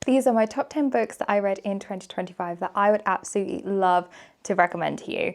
These are my top 10 books that I read in 2025 that I would absolutely love to recommend to you.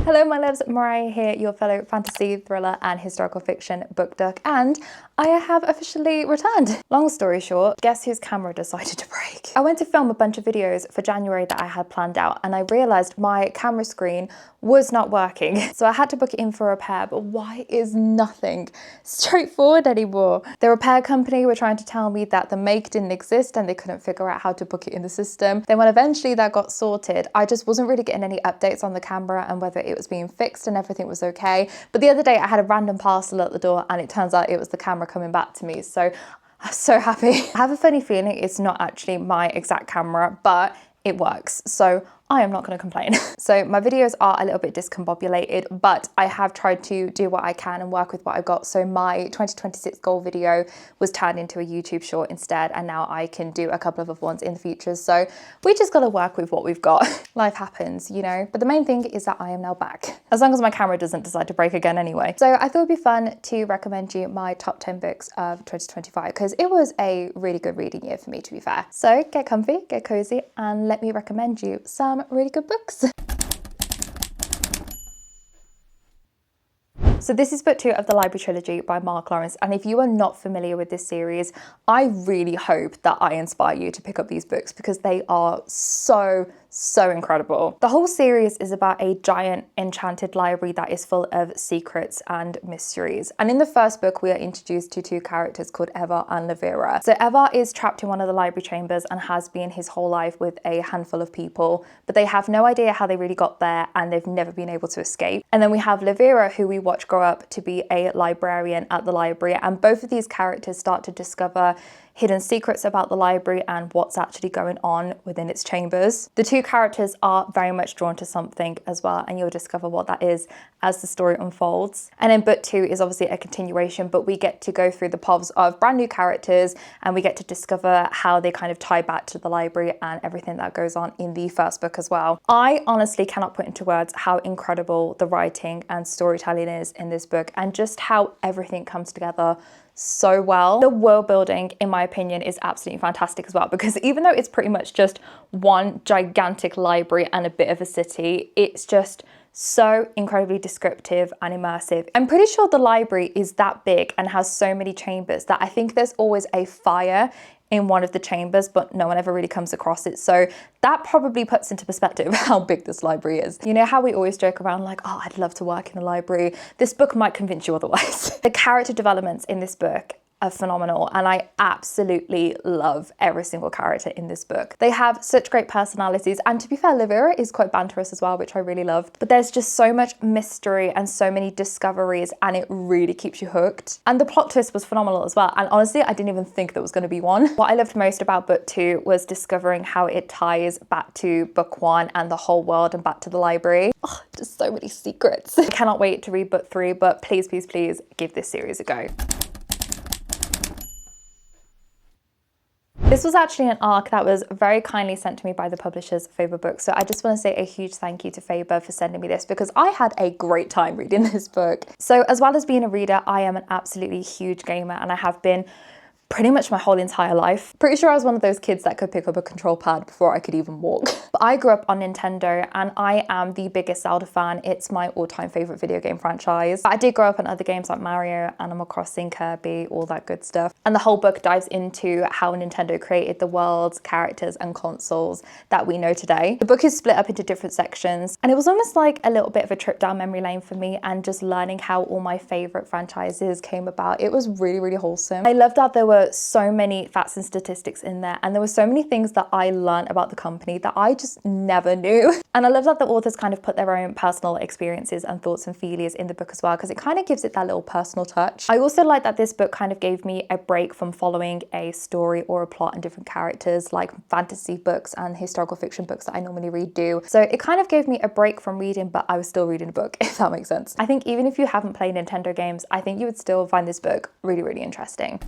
Hello my loves, Mariah here, your fellow fantasy, thriller and historical fiction book duck, and I have officially returned. Long story short, guess whose camera decided to break? I went to film a bunch of videos for January that I had planned out, and I realized my camera screen was not working. So I had to book it in for a repair, but why is nothing straightforward anymore? The repair company were trying to tell me that the make didn't exist and they couldn't figure out how to book it in the system. Then when eventually that got sorted, I just wasn't really getting any updates on the camera and whether it was being fixed and everything was okay. But the other day I had a random parcel at the door and it turns out it was the camera coming back to me. So I'm so happy. I have a funny feeling it's not actually my exact camera, but it works. So I am not going to complain. So my videos are a little bit discombobulated, but I have tried to do what I can and work with what I've got. So my 2026 goal video was turned into a YouTube short instead, and now I can do a couple of other ones in the future. So we just got to work with what we've got. Life happens, you know, but the main thing is that I am now back, as long as my camera doesn't decide to break again anyway. So I thought it'd be fun to recommend you my top 10 books of 2025, because it was a really good reading year for me, to be fair. So get comfy, get cozy, and let me recommend you some really good books. So this is book 2 of the Library Trilogy by Mark Lawrence, and if you are not familiar with this series, I really hope that I inspire you to pick up these books because they are so incredible. The whole series is about a giant enchanted library that is full of secrets and mysteries. And in the first book, we are introduced to two characters called Eva and Levira. So Eva is trapped in one of the library chambers and has been his whole life with a handful of people, but they have no idea how they really got there and they've never been able to escape. And then we have Levira, who we watch grow up to be a librarian at the library, and both of these characters start to discover hidden secrets about the library and what's actually going on within its chambers. The two characters are very much drawn to something as well, and you'll discover what that is as the story unfolds. And then book 2 is obviously a continuation, but we get to go through the paths of brand new characters and we get to discover how they kind of tie back to the library and everything that goes on in the first book as well. I honestly cannot put into words how incredible the writing and storytelling is in this book, and just how everything comes together so well. The world building, in my opinion, is absolutely fantastic as well, because even though it's pretty much just one gigantic library and a bit of a city, it's just so incredibly descriptive and immersive. I'm pretty sure the library is that big and has so many chambers that I think there's always a fire in one of the chambers, but no one ever really comes across it. So that probably puts into perspective how big this library is. You know how we always joke around like, oh, I'd love to work in a library. This book might convince you otherwise. The character developments in this book are phenomenal, and I absolutely love every single character in this book. They have such great personalities, and to be fair, Levira is quite banterous as well, which I really loved. But there's just so much mystery and so many discoveries, and it really keeps you hooked. And the plot twist was phenomenal as well, and honestly, I didn't even think there was going to be one. What I loved most about book 2 was discovering how it ties back to book 1 and the whole world and back to the library. Oh, just so many secrets. I cannot wait to read book 3, but please, please, please give this series a go. This was actually an ARC that was very kindly sent to me by the publishers, Faber Books. So I just want to say a huge thank you to Faber for sending me this, because I had a great time reading this book. So as well as being a reader, I am an absolutely huge gamer, and I have been pretty much my whole entire life. Pretty sure I was one of those kids that could pick up a control pad before I could even walk. But I grew up on Nintendo, and I am the biggest Zelda fan. It's my all-time favorite video game franchise. I did grow up on other games like Mario, Animal Crossing, Kirby, all that good stuff. And the whole book dives into how Nintendo created the worlds, characters, and consoles that we know today. The book is split up into different sections, and it was almost like a little bit of a trip down memory lane for me, and just learning how all my favorite franchises came about. It was really, really wholesome. I loved that there were so many facts and statistics in there, and there were so many things that I learned about the company that I just never knew. And I love that the authors kind of put their own personal experiences and thoughts and feelings in the book as well, because it kind of gives it that little personal touch. I also like that this book kind of gave me a break from following a story or a plot and different characters like fantasy books and historical fiction books that I normally read do. So it kind of gave me a break from reading, but I was still reading a book, if that makes sense. I think even if you haven't played Nintendo games, I think you would still find this book really, really interesting.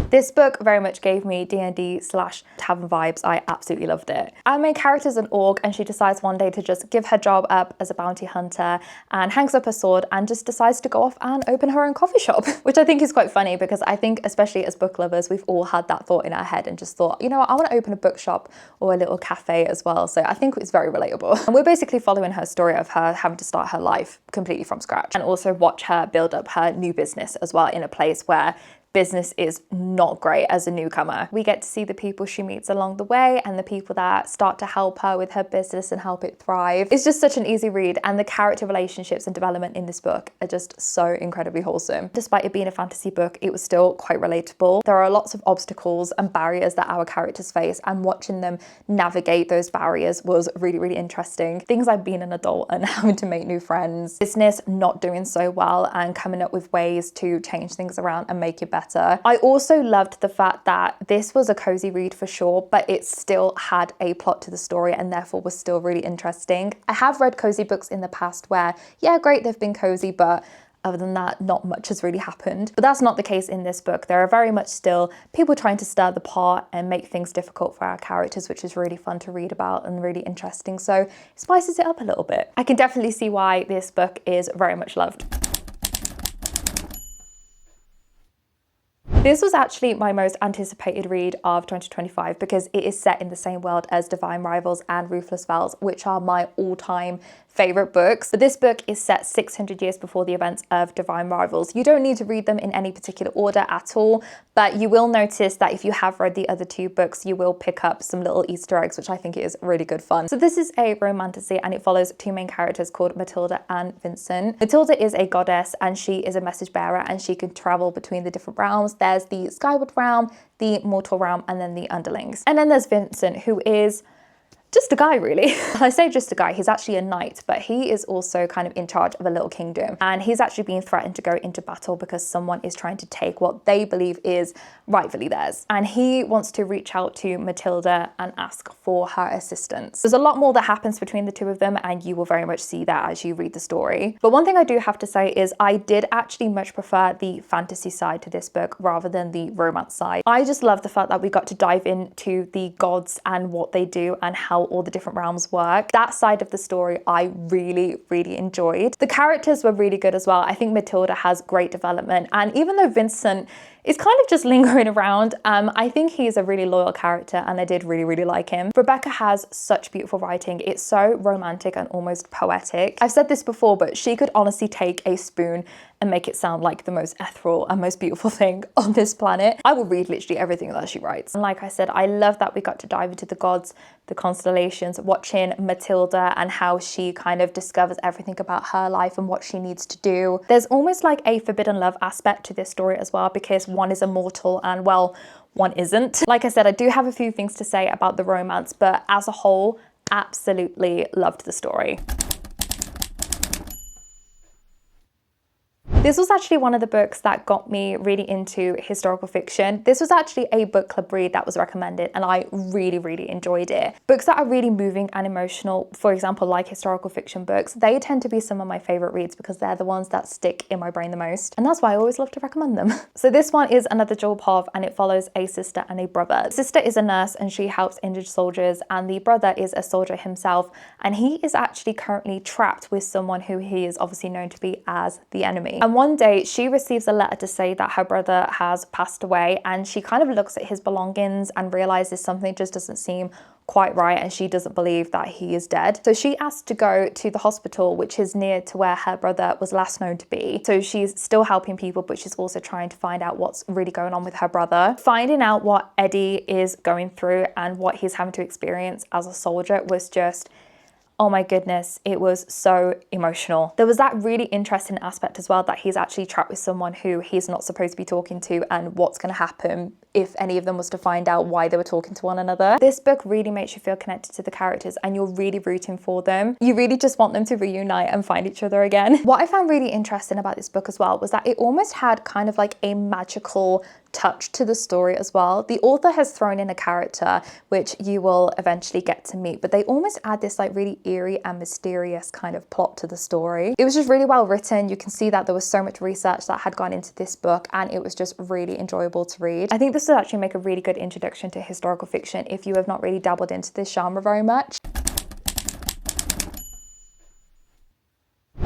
This book very much gave me D&D / tavern vibes. I absolutely loved it. Our main character is an orc and she decides one day to just give her job up as a bounty hunter and hangs up her sword and just decides to go off and open her own coffee shop, which I think is quite funny because I think especially as book lovers, we've all had that thought in our head and just thought, you know what, I want to open a bookshop or a little cafe as well. So I think it's very relatable. And we're basically following her story of her having to start her life completely from scratch and also watch her build up her new business as well in a place where business is not great as a newcomer. We get to see the people she meets along the way and the people that start to help her with her business and help it thrive. It's just such an easy read, and the character relationships and development in this book are just so incredibly wholesome. Despite it being a fantasy book, it was still quite relatable. There are lots of obstacles and barriers that our characters face, and watching them navigate those barriers was really, really interesting. Things like being an adult and having to make new friends, business not doing so well and coming up with ways to change things around and make it better. I also loved the fact that this was a cozy read for sure, but it still had a plot to the story and therefore was still really interesting. I have read cozy books in the past where, yeah, great, they've been cozy, but other than that, not much has really happened. But that's not the case in this book. There are very much still people trying to stir the pot and make things difficult for our characters, which is really fun to read about and really interesting. So it spices it up a little bit. I can definitely see why this book is very much loved. This was actually my most anticipated read of 2025 because it is set in the same world as Divine Rivals and Ruthless Vows, which are my all-time favorite books. But this book is set 600 years before the events of Divine Rivals. You don't need to read them in any particular order at all, but you will notice that if you have read the other two books, you will pick up some little Easter eggs, which I think is really good fun. So this is a romantasy and it follows two main characters called Matilda and Vincent. Matilda is a goddess and she is a message bearer and she can travel between the different realms. There's the Skyward realm, the Mortal realm, and then the Underlings. And then there's Vincent, who is just a guy, really. I say just a guy, he's actually a knight, but he is also kind of in charge of a little kingdom. And he's actually being threatened to go into battle because someone is trying to take what they believe is rightfully theirs. And he wants to reach out to Matilda and ask for her assistance. There's a lot more that happens between the two of them, and you will very much see that as you read the story. But one thing I do have to say is I did actually much prefer the fantasy side to this book rather than the romance side. I just love the fact that we got to dive into the gods and what they do and how all the different realms work. That side of the story I really, really enjoyed. The characters were really good as well. I think Matilda has great development, and even though Vincent is kind of just lingering around, I think he's a really loyal character and I did really, really like him. Rebecca has such beautiful writing. It's so romantic and almost poetic. I've said this before, but she could honestly take a spoon and make it sound like the most ethereal and most beautiful thing on this planet. I will read literally everything that she writes. And like I said, I love that we got to dive into the gods, the constellations, watching Matilda and how she kind of discovers everything about her life and what she needs to do. There's almost like a forbidden love aspect to this story as well, because one is immortal and, well, one isn't. Like I said, I do have a few things to say about the romance, but as a whole, absolutely loved the story. This was actually one of the books that got me really into historical fiction. This was actually a book club read that was recommended and I really, really enjoyed it. Books that are really moving and emotional, for example, like historical fiction books, they tend to be some of my favorite reads because they're the ones that stick in my brain the most. And that's why I always love to recommend them. So this one is another Jewel Pov and it follows a sister and a brother. The sister is a nurse and she helps injured soldiers, and the brother is a soldier himself, and he is actually currently trapped with someone who he is obviously known to be as the enemy. And one day she receives a letter to say that her brother has passed away, and she kind of looks at his belongings and realizes something just doesn't seem quite right and she doesn't believe that he is dead. So she asks to go to the hospital, which is near to where her brother was last known to be. So she's still helping people, but she's also trying to find out what's really going on with her brother. Finding out what Eddie is going through and what he's having to experience as a soldier was just, oh my goodness, it was so emotional. There was that really interesting aspect as well, that he's actually trapped with someone who he's not supposed to be talking to, and what's going to happen if any of them was to find out why they were talking to one another. This book really makes you feel connected to the characters and you're really rooting for them. You really just want them to reunite and find each other again. What I found really interesting about this book as well was that it almost had kind of like a magical touch to the story as well. The author has thrown in a character which you will eventually get to meet, but they almost add this like really eerie and mysterious kind of plot to the story. It was just really well written. You can see that there was so much research that had gone into this book, and it was just really enjoyable to read. I think this would actually make a really good introduction to historical fiction if you have not really dabbled into this genre very much.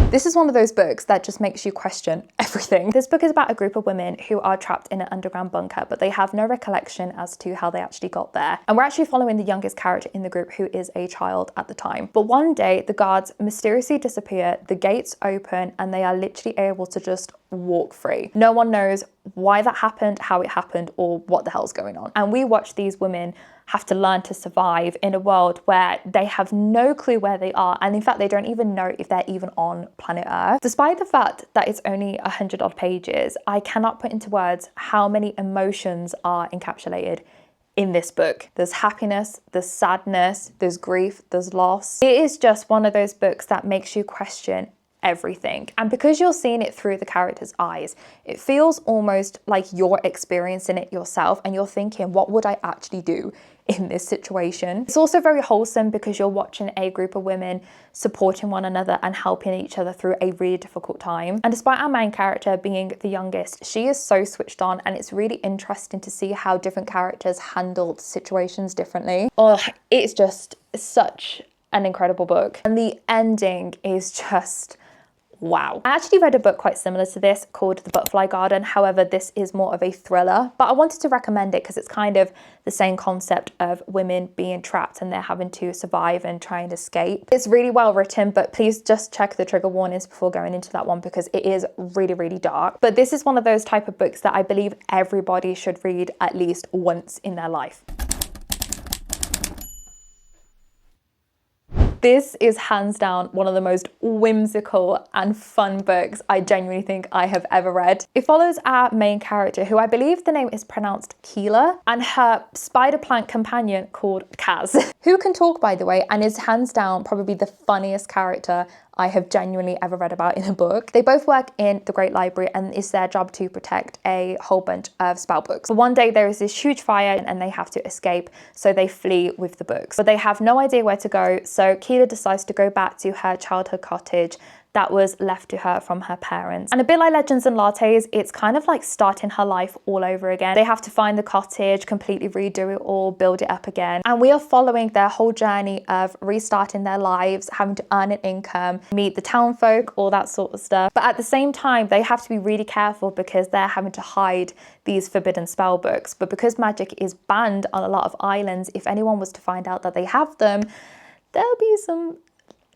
This is one of those books that just makes you question everything. This book is about a group of women who are trapped in an underground bunker, but they have no recollection as to how they actually got there. And we're actually following the youngest character in the group, who is a child at the time. But one day, the guards mysteriously disappear, the gates open, and they are literally able to just walk free. No one knows why that happened, how it happened, or what the hell's going on. And we watch these women have to learn to survive in a world where they have no clue where they are, and in fact they don't even know if they're even on planet Earth. Despite the fact that it's only 100 odd pages, I cannot put into words how many emotions are encapsulated in this book. There's happiness, there's sadness, there's grief, there's loss. It is just one of those books that makes you question everything. And because you're seeing it through the character's eyes, it feels almost like you're experiencing it yourself, and you're thinking, what would I actually do in this situation? It's also very wholesome because you're watching a group of women supporting one another and helping each other through a really difficult time. And despite our main character being the youngest, she is so switched on, and it's really interesting to see how different characters handled situations differently. Oh, it's just such an incredible book. And the ending is just wow. I actually read a book quite similar to this called The Butterfly Garden. However, this is more of a thriller, but I wanted to recommend it because it's kind of the same concept of women being trapped and they're having to survive and try and escape. It's really well written, but please just check the trigger warnings before going into that one because it is really, really dark. But this is one of those type of books that I believe everybody should read at least once in their life. This is hands down one of the most whimsical and fun books I genuinely think I have ever read. It follows our main character, who I believe the name is pronounced Keela, and her spider plant companion called Kaz, who can talk, by the way, and is hands down probably the funniest character I have genuinely ever read about in a book. They both work in the Great Library, and it's their job to protect a whole bunch of spell books. But one day there is this huge fire and they have to escape, so they flee with the books. But they have no idea where to go, so Keela decides to go back to her childhood cottage that was left to her from her parents. And a bit like Legends and Lattes, it's kind of like starting her life all over again. They have to find the cottage, completely redo it all, build it up again. And we are following their whole journey of restarting their lives, having to earn an income, meet the town folk, all that sort of stuff. But at the same time, they have to be really careful because they're having to hide these forbidden spell books. But because magic is banned on a lot of islands, if anyone was to find out that they have them, there'll be some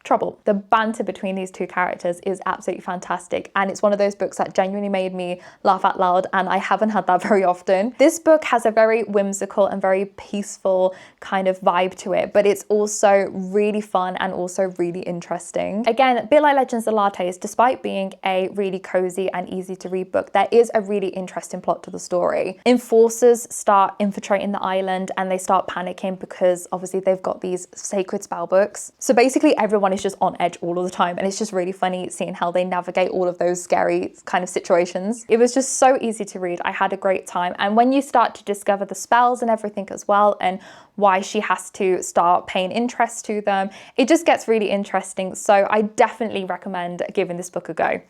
trouble. The banter between these two characters is absolutely fantastic, and it's one of those books that genuinely made me laugh out loud, and I haven't had that very often. This book has a very whimsical and very peaceful kind of vibe to it, but it's also really fun and also really interesting. Again, a bit like Legends and Lattes, despite being a really cozy and easy to read book, there is a really interesting plot to the story. Enforcers start infiltrating the island and they start panicking because obviously they've got these sacred spell books. So basically everyone is just on edge all of the time, and it's just really funny seeing how they navigate all of those scary kind of situations. It was just so easy to read. I had a great time, and when you start to discover the spells and everything as well, and why she has to start paying interest to them, it just gets really interesting. So I definitely recommend giving this book a go.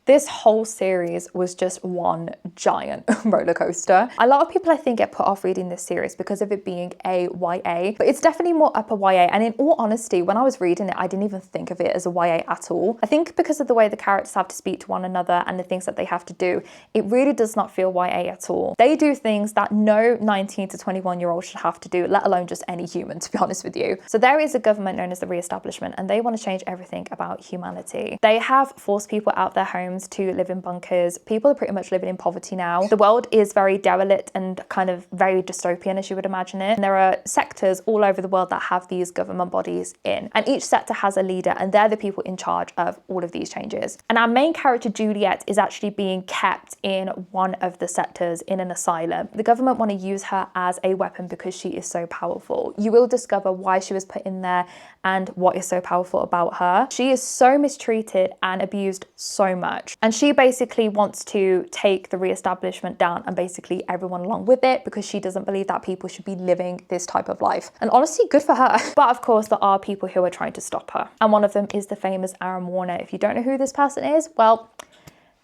This whole series was just one giant roller coaster. A lot of people, I think, get put off reading this series because of it being a YA, but it's definitely more upper YA. And in all honesty, when I was reading it, I didn't even think of it as a YA at all. I think because of the way the characters have to speak to one another and the things that they have to do, it really does not feel YA at all. They do things that no 19 to 21-year-old should have to do, let alone just any human, to be honest with you. So there is a government known as the Re-establishment, and they want to change everything about humanity. They have forced people out their homes to live in bunkers. People are pretty much living in poverty now. The world is very derelict and kind of very dystopian, as you would imagine it. And there are sectors all over the world that have these government bodies in, and each sector has a leader, and they're the people in charge of all of these changes. And our main character, Juliet, is actually being kept in one of the sectors in an asylum. The government want to use her as a weapon because she is so powerful. You will discover why she was put in there and what is so powerful about her. She is so mistreated and abused so much. much. And she basically wants to take the re-establishment down and basically everyone along with it, because she doesn't believe that people should be living this type of life. And honestly, good for her. But of course, there are people who are trying to stop her. And one of them is the famous Aaron Warner. If you don't know who this person is, well,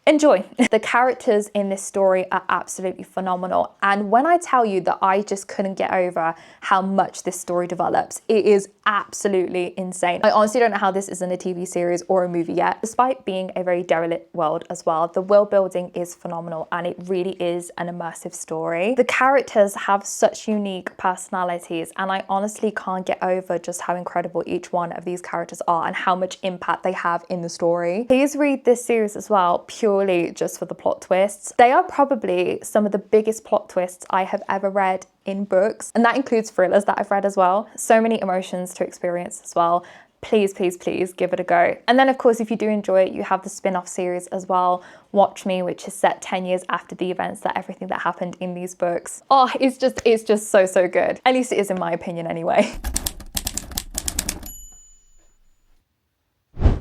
enjoy. The characters in this story are absolutely phenomenal. And when I tell you that I just couldn't get over how much this story develops, it is absolutely insane. I honestly don't know how this isn't a TV series or a movie yet. Despite being a very derelict world as well, the world building is phenomenal and it really is an immersive story. The characters have such unique personalities and I honestly can't get over just how incredible each one of these characters are and how much impact they have in the story. Please read this series as well, purely just for the plot twists. They are probably some of the biggest plot twists I have ever read in books, and that includes thrillers that I've read as well. So many emotions to experience as well. Please, please, please give it a go. And then of course, if you do enjoy it, you have the spin-off series as well, Watch Me, which is set 10 years after the events, that everything that happened in these books. Oh, it's just so good. At least it is in my opinion anyway.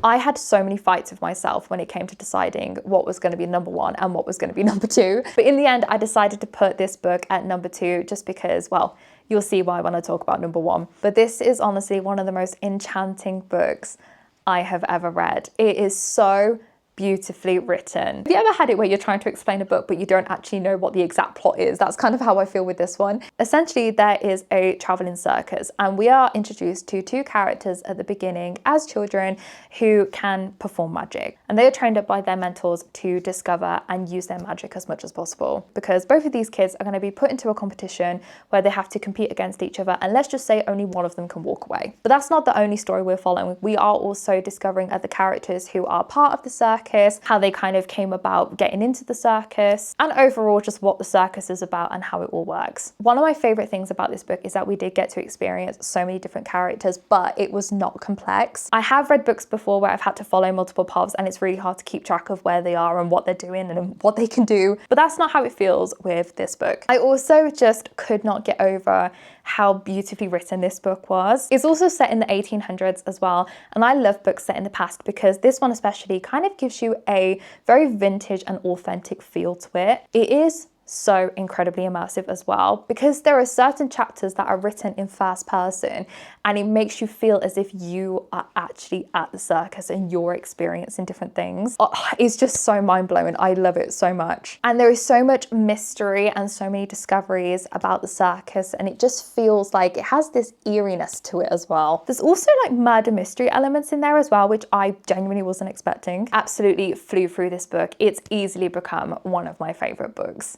I had so many fights with myself when it came to deciding what was going to be number one and what was going to be number two. But in the end, I decided to put this book at number two just because, well, you'll see why when I talk about number one. But this is honestly one of the most enchanting books I have ever read. It is so beautifully written. Have you ever had it where you're trying to explain a book but you don't actually know what the exact plot is? That's kind of how I feel with this one. Essentially, there is a traveling circus and we are introduced to two characters at the beginning as children who can perform magic, and they are trained up by their mentors to discover and use their magic as much as possible, because both of these kids are going to be put into a competition where they have to compete against each other, and let's just say only one of them can walk away. But that's not the only story we're following. We are also discovering other characters who are part of the circus, how they kind of came about getting into the circus, and overall just what the circus is about and how it all works. One of my favorite things about this book is that we did get to experience so many different characters, but it was not complex. I have read books before where I've had to follow multiple paths and it's really hard to keep track of where they are and what they're doing and what they can do, but that's not how it feels with this book. I also just could not get over how beautifully written this book was. It's also set in the 1800s as well, and I love books set in the past because this one especially kind of gives you a very vintage and authentic feel to it. It is so incredibly immersive as well, because there are certain chapters that are written in first person and it makes you feel as if you are actually at the circus and you're experiencing different things. Oh, it's just so mind-blowing. I love it so much. And there is so much mystery and so many discoveries about the circus, and it just feels like it has this eeriness to it as well. There's also like murder mystery elements in there as well, which I genuinely wasn't expecting. Absolutely flew through this book. It's easily become one of my favorite books.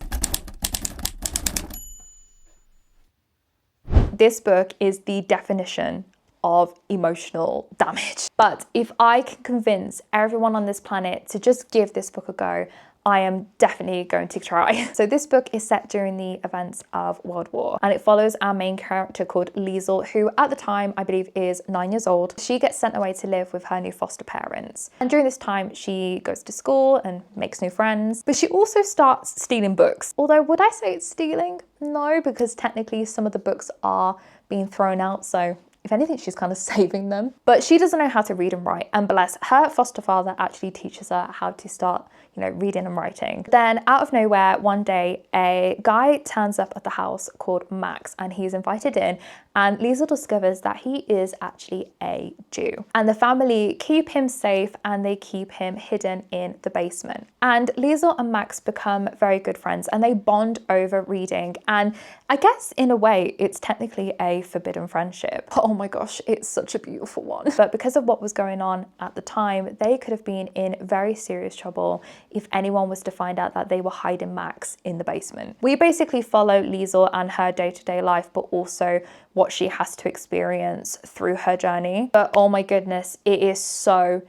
This book is the definition of emotional damage. But if I can convince everyone on this planet to just give this book a go, I am definitely going to try. So this book is set during the events of World War, and it follows our main character called Liesl, who at the time I believe is 9 years old. She gets sent away to live with her new foster parents, and during this time she goes to school and makes new friends, but she also starts stealing books. Although, would I say it's stealing? No, because technically some of the books are being thrown out, so if anything, she's kind of saving them. But she doesn't know how to read and write, and bless her foster father actually teaches her how to start, reading and writing. Then out of nowhere, one day, a guy turns up at the house called Max, and he's invited in, and Liesl discovers that he is actually a Jew. And the family keep him safe and they keep him hidden in the basement. And Liesl and Max become very good friends and they bond over reading. And I guess in a way, it's technically a forbidden friendship. Oh my gosh, it's such a beautiful one. But because of what was going on at the time, they could have been in very serious trouble if anyone was to find out that they were hiding Max in the basement. We basically follow Liesl and her day-to-day life, but also what she has to experience through her journey. But oh my goodness, it is so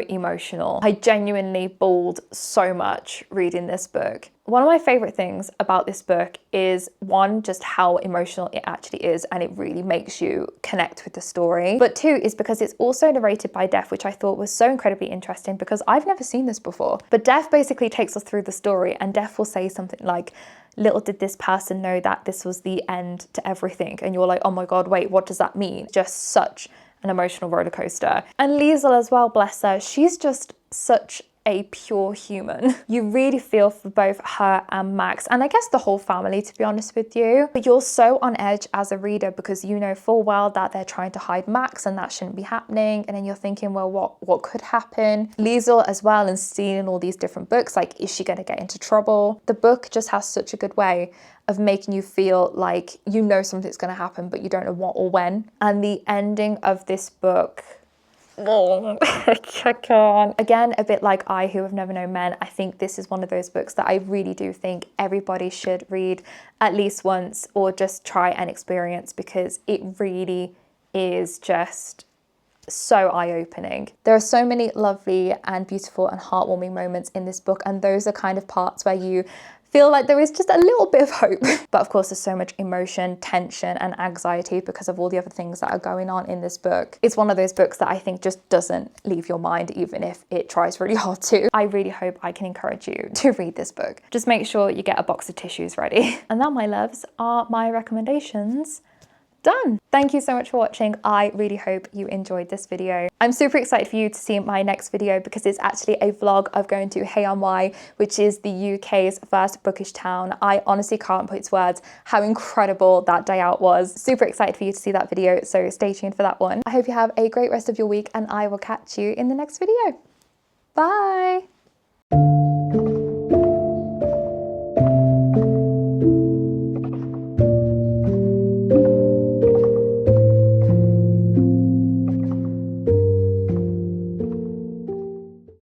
emotional. I genuinely bawled so much reading this book. One of my favorite things about this book is, one, just how emotional it actually is, and it really makes you connect with the story. But two is because it's also narrated by Def, which I thought was so incredibly interesting because I've never seen this before. But Def basically takes us through the story, and Def will say something like, little did this person know that this was the end to everything. And you're like, oh my God, wait, what does that mean? Just such an emotional roller coaster. And Liesl as well, bless her, she's just such a pure human. You really feel for both her and Max, and I guess the whole family, to be honest with you. But you're so on edge as a reader because you know full well that they're trying to hide Max and that shouldn't be happening. And then you're thinking, well, what could happen? Liesel as well, and seeing all these different books, like, is she going to get into trouble? The book just has such a good way of making you feel like you know something's going to happen, but you don't know what or when. And the ending of this book, I can't. Again, a bit like I Who Have Never Known Men, I think this is one of those books that I really do think everybody should read at least once or just try and experience, because it really is just so eye-opening. There are so many lovely and beautiful and heartwarming moments in this book, and those are kind of parts where you feel like there is just a little bit of hope. But of course, there's so much emotion, tension, and anxiety because of all the other things that are going on in this book. It's one of those books that I think just doesn't leave your mind, even if it tries really hard to. I really hope I can encourage you to read this book. Just make sure you get a box of tissues ready. And that, my loves, are my recommendations done. Thank you so much for watching. I really hope you enjoyed this video. I'm super excited for you to see my next video because it's actually a vlog of going to Hay-on-Wye, which is the UK's first bookish town. I honestly can't put into words how incredible that day out was. Super excited for you to see that video, so stay tuned for that one. I hope you have a great rest of your week, and I will catch you in the next video. Bye.